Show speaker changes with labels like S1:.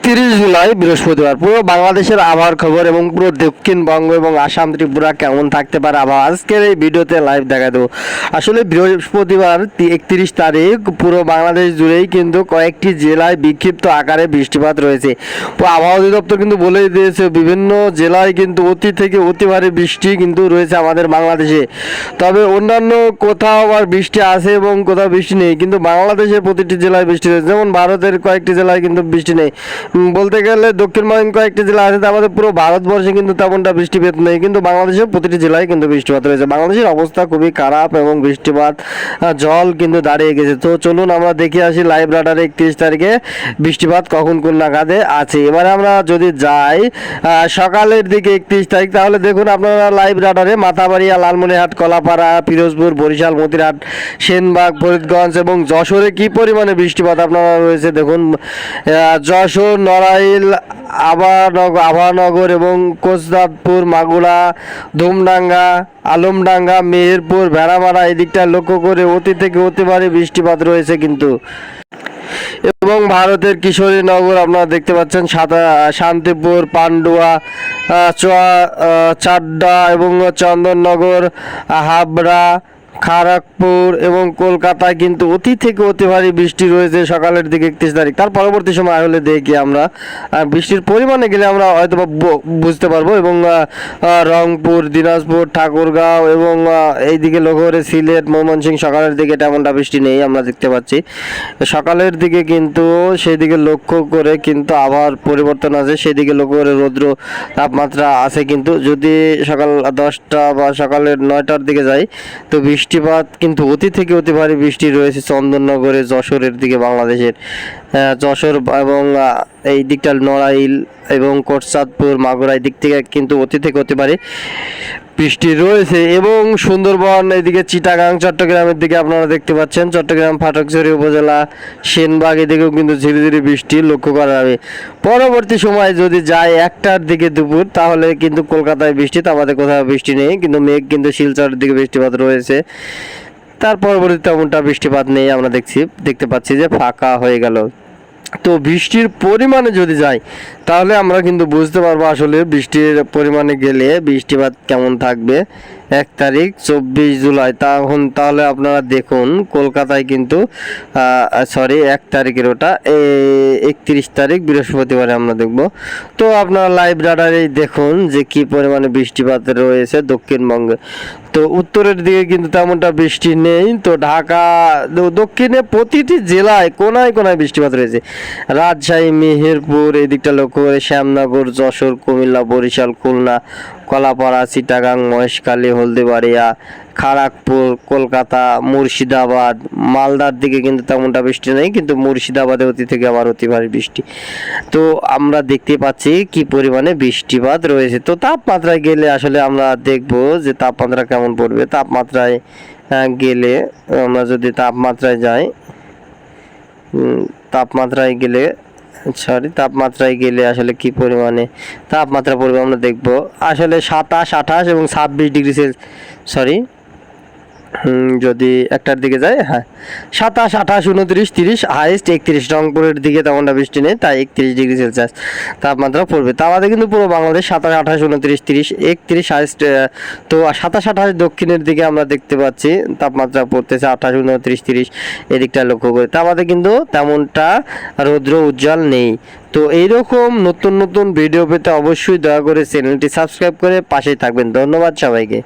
S1: 30 জুলাই বৃহস্পতিবার পুরো বাংলাদেশের আবহাওয়ার খবর এবং পুরো দক্ষিণবঙ্গ এবং আসাম ত্রিপুরা কেমন থাকতে পারে আবহাওয়া আজকের এই ভিডিওতে লাইভ দেখা দেবো। আসলে বৃহস্পতিবার 31 তারিখ পুরো বাংলাদেশ জুড়েই কিন্তু কয়েকটি জেলায় বিক্ষিপ্ত আকারে বৃষ্টিপাত রয়েছে। আবহাওয়া অধিদপ্তর কিন্তু বলেই দিয়েছে বিভিন্ন জেলায় কিন্তু অতি থেকে অতি ভারী বৃষ্টি কিন্তু রয়েছে আমাদের বাংলাদেশে। তবে অন্যান্য কোথাও আবার বৃষ্টি আছে এবং কোথাও বৃষ্টি নেই, কিন্তু বাংলাদেশের প্রতিটি জেলায় বৃষ্টি রয়েছে। যেমন ভারতের কয়েকটি জেলায় কিন্তু বৃষ্টি নেই, বলতে গেলে দক্ষিণবঙ্গের কয়েকটি জেলা আছে, আমাদের পুরো ভারতবর্ষে কিন্তু তেমনটা বৃষ্টিপাত নেই, কিন্তু বাংলাদেশের প্রতিটি জেলায় কিন্তু বৃষ্টিপাত রয়েছে। বাংলাদেশের অবস্থা খুবই খারাপ এবং বৃষ্টিপাত জল কিন্তু দাঁড়িয়ে গেছে। তো চলুন আমরা দেখে আসি লাইভ রাডারে 31 তারিখে বৃষ্টিপাত কখন কোন নাগাদে আছে। এবারে আমরা যদি যাই সকালের দিকে 31 তারিখ, তাহলে দেখুন আপনারা লাইভ রাডারে মাথাবাড়িয়া, লালমনিরহাট, কলাপাড়া, পিরোজপুর, বরিশাল, মতিরহাট, সেনবাগ, ফরিদগঞ্জ এবং যশোরে কি পরিমাণে বৃষ্টিপাত আপনারা রয়েছে দেখুন। যশোর, নড়াইল, আভানগর এবং কোচদাদপুর, মাগুরা, ধুমডাঙ্গা, আলমডাঙ্গা, মেহেরপুর, ভেড়ামারা এই দিকটা লক্ষ্য করে অতি থেকে অতি ভারী বৃষ্টিপাত রয়েছে কিন্তু। এবং ভারতের কিশোরীনগর আপনারা দেখতে পাচ্ছেন, শান্তিপুর, পান্ডুয়া, চাড্ডা এবং চন্দননগর, হাবড়া, খড়গপুর এবং কলকাতায় কিন্তু অতি থেকে অতি ভারী বৃষ্টি রয়েছে সকালের দিকে 31 তারিখ। তার পরবর্তী সময় হলে দেখি আমরা বৃষ্টির পরিমাণে গেলে আমরা হয়তো বুঝতে পারবো। এবং রংপুর, দিনাজপুর, ঠাকুরগাঁও এবং এইদিকে লক্ষ্য করে সিলেট, ময়মনসিংহ সকালের দিকে তেমনটা বৃষ্টি নেই আমরা দেখতে পাচ্ছি। সকালের দিকে কিন্তু সেদিকে লক্ষ্য করে কিন্তু আবহাওয়ার পরিবর্তন আছে, সেদিকে লক্ষ্য করে রৌদ্র তাপমাত্রা আছে। কিন্তু যদি সকাল 10টা বা সকালের 9টার দিকে যাই তো বৃষ্টিপাত কিন্তু অতি থেকে অতি ভারী বৃষ্টি রয়েছে চন্দননগরে, যশোরের দিকে, বাংলাদেশের যশোর এবং এই দিকটা নড়াইল এবং কোটচাঁদপুর, মাগুরা এই দিক থেকে কিন্তু অতি থেকে অতি ভারী বৃষ্টি রয়েছে। এবং সুন্দরবন এইদিকে চিটাগাং, চট্টগ্রামের দিকে আপনারা দেখতে পাচ্ছেন, চট্টগ্রাম, ফাটকছড়ি উপজেলা, সেনবাগ এদিকেও কিন্তু ঝিরি ঝিরি বৃষ্টি লক্ষ্য করা যাবে। পরবর্তী সময় যদি যায় 1টার দিকে দুপুর, তাহলে কিন্তু কলকাতায় বৃষ্টি, আমাদের কোথাও বৃষ্টি নেই, কিন্তু মেঘ কিন্তু শিলচরের দিকে বৃষ্টিপাত রয়েছে। তার পরবর্তী তেমনটা বৃষ্টিপাত নেই, আমরা দেখতে পাচ্ছি যে ফাঁকা হয়ে গেল। তো বৃষ্টির পরিমাণে যদি যাই তাহলে আমরা কিন্তু বুঝতে পারবো আসলে বৃষ্টির পরিমাণে গেলে বৃষ্টিপাত কেমন থাকবে। 1 তারিখ 24 জুলাই তাহলে আপনারা দেখুন কলকাতায় কিন্তু 1 তারিখের ওটা 31 তারিখ বৃহস্পতিবারে আমরা দেখব। তো আপনারা লাইভ রাডারে দেখুন যে কি পরিমাণে বৃষ্টিপাত রয়েছে দক্ষিণবঙ্গে। তো উত্তরের দিকে কিন্তু তেমনটা বৃষ্টি নেই। তো ঢাকা দক্ষিণে প্রতিটি জেলায় কোনায় কোনায় বৃষ্টিপাত রয়েছে। রাজশাহী, মেহেরপুর এই দিকটা লক্ষ্য করে, শ্যামনগর, যশোর, কুমিল্লা, বরিশাল, খুলনা, কলাপাড়া, চিটাগাং, মহেশখালী, হলদিবাড়িয়া, খড়গপুর, কলকাতা, মুর্শিদাবাদ, মালদার দিকে কিন্তু তেমনটা বৃষ্টি নেই, কিন্তু মুর্শিদাবাদে অতি থেকে আবার অতি ভারী বৃষ্টি। তো আমরা দেখতে পাচ্ছি কি পরিমাণে বৃষ্টিপাত রয়েছে। তো তাপমাত্রায় গেলে আসলে আমরা দেখব যে তাপমাত্রা কেমন পড়বে। তাপমাত্রায় গেলে আমরা যদি তাপমাত্রায় যাই, তাপমাত্রায় গেলে আসলে কি পরিমাণে তাপমাত্রা পড়বে আমরা দেখব। আসলে 27, 28 এবং 26 ডিগ্রি সেলসিয়াস, যদি 1টার দিকে যায়, 27, 28, 29, 30, হাইস্ট 31। রংপুরের দিকে তেমনটা বৃষ্টি নেই, তাই 31 ডিগ্রি সেলসিয়াস তাপমাত্রা পড়বে। তা আমাদের কিন্তু পুরো বাংলাদেশ 27, 28, 29, 30, 31 হাইস্ট। তো 27, 28 দক্ষিণের দিকে আমরা দেখতে পাচ্ছি তাপমাত্রা পড়তেছে 28, 29, 30 এদিকটা লক্ষ্য করে। তা আমাদের কিন্তু তেমনটা রৌদ্র উজ্জ্বল নেই। তো এইরকম নতুন নতুন ভিডিও পেতে অবশ্যই দয়া করে চ্যানেলটি সাবস্ক্রাইব করে পাশেই থাকবেন। ধন্যবাদ সবাইকে।